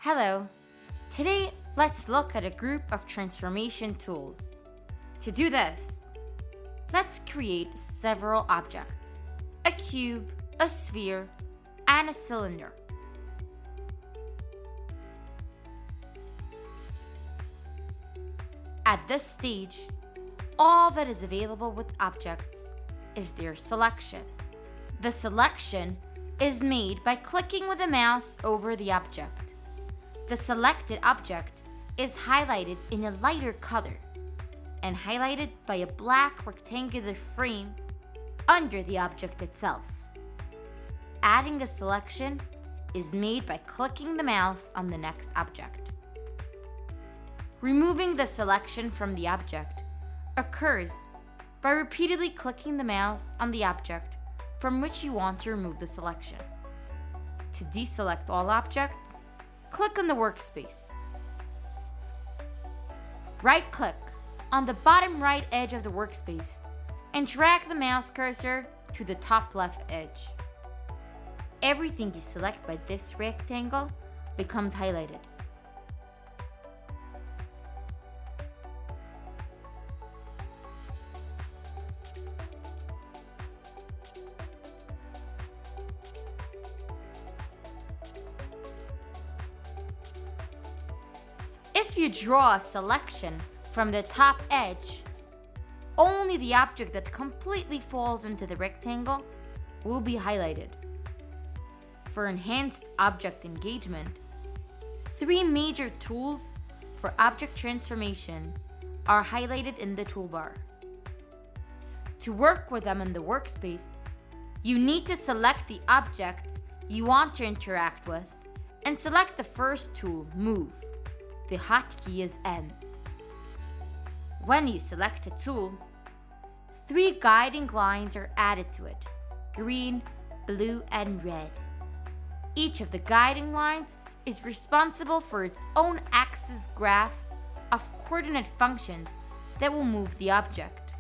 Hello. Today, let's look at a group of transformation tools. To do this, let's create several objects: a cube, a sphere, and a cylinder. At this stage, all that is available with objects is their selection. The selection is made by clicking with the mouse over the object. The selected object is highlighted in a lighter color and highlighted by a black rectangular frame under the object itself. Adding a selection is made by clicking the mouse on the next object. Removing the selection from the object occurs by repeatedly clicking the mouse on the object from which you want to remove the selection. To deselect all objects, click on the workspace. Right-click on the bottom right edge of the workspace and drag the mouse cursor to the top left edge. Everything you select by this rectangle becomes highlighted. If you draw a selection from the top edge, only the object that completely falls into the rectangle will be highlighted. For enhanced object engagement, 3 major tools for object transformation are highlighted in the toolbar. To work with them in the workspace, you need to select the objects you want to interact with and select the first tool, Move. The hotkey is M. When you select a tool, 3 guiding lines are added to it: green, blue, and red. Each of the guiding lines is responsible for its own axis graph of coordinate functions that will move the object.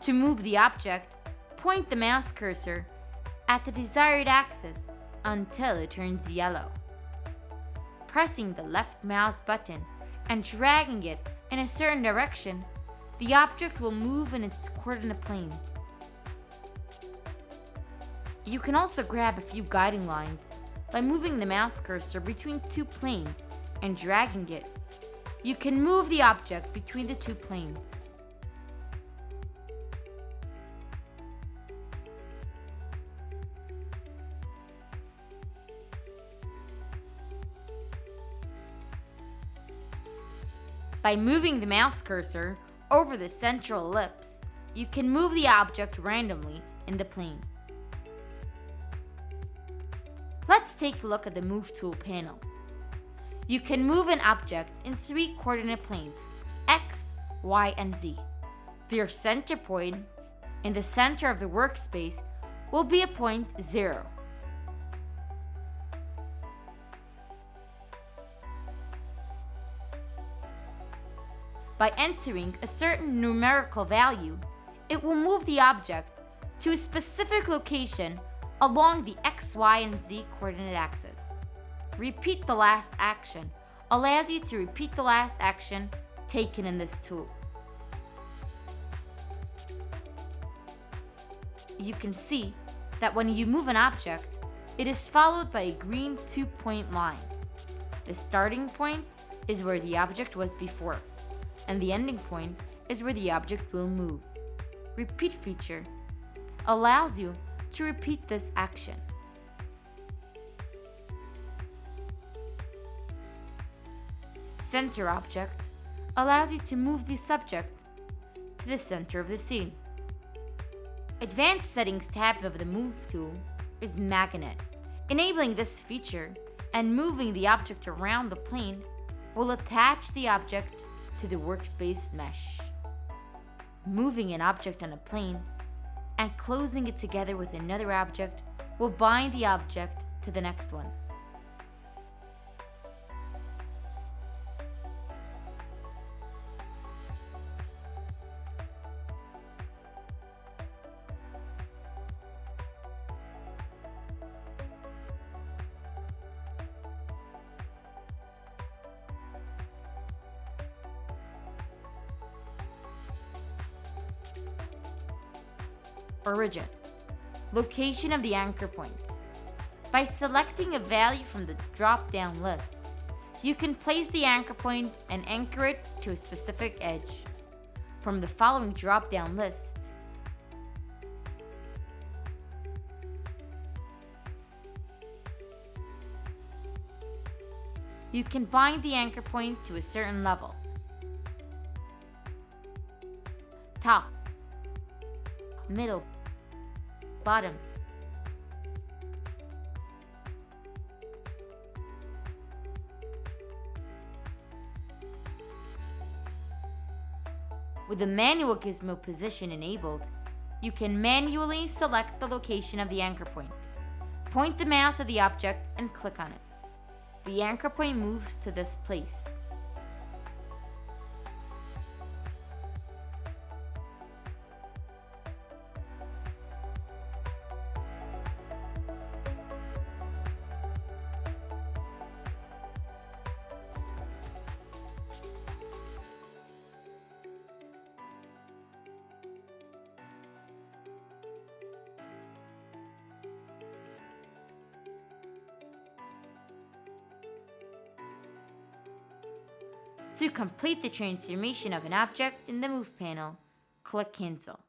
To move the object, point the mouse cursor at the desired axis until it turns yellow. Pressing the left mouse button and dragging it in a certain direction, the object will move in its coordinate plane. You can also grab a few guiding lines by moving the mouse cursor between 2 planes and dragging it. You can move the object between the 2 planes. By moving the mouse cursor over the central ellipse, you can move the object randomly in the plane. Let's take a look at the Move Tool panel. You can move an object in 3 coordinate planes: X, Y, and Z. Their center point in the center of the workspace will be a point 0. By entering a certain numerical value, it will move the object to a specific location along the X, Y, and Z coordinate axis. Repeat the last action allows you to repeat the last action taken in this tool. You can see that when you move an object, it is followed by a green 2-point line. The starting point is where the object was before, and the ending point is where the object will move. Repeat feature allows you to repeat this action. Center object allows you to move the subject to the center of the scene. Advanced Settings tab of the Move tool is Magnet. Enabling this feature and moving the object around the plane will attach the object to the workspace mesh. Moving an object on a plane and closing it together with another object will bind the object to the next one. Origin. Location of the anchor points. By selecting a value from the drop-down list, you can place the anchor point and anchor it to a specific edge. From the following drop-down list, you can bind the anchor point to a certain level. Top, middle, bottom. With the manual gizmo position enabled, you can manually select the location of the anchor point. Point the mouse at the object and click on it. The anchor point moves to this place. To complete the transformation of an object in the Move panel, click Cancel.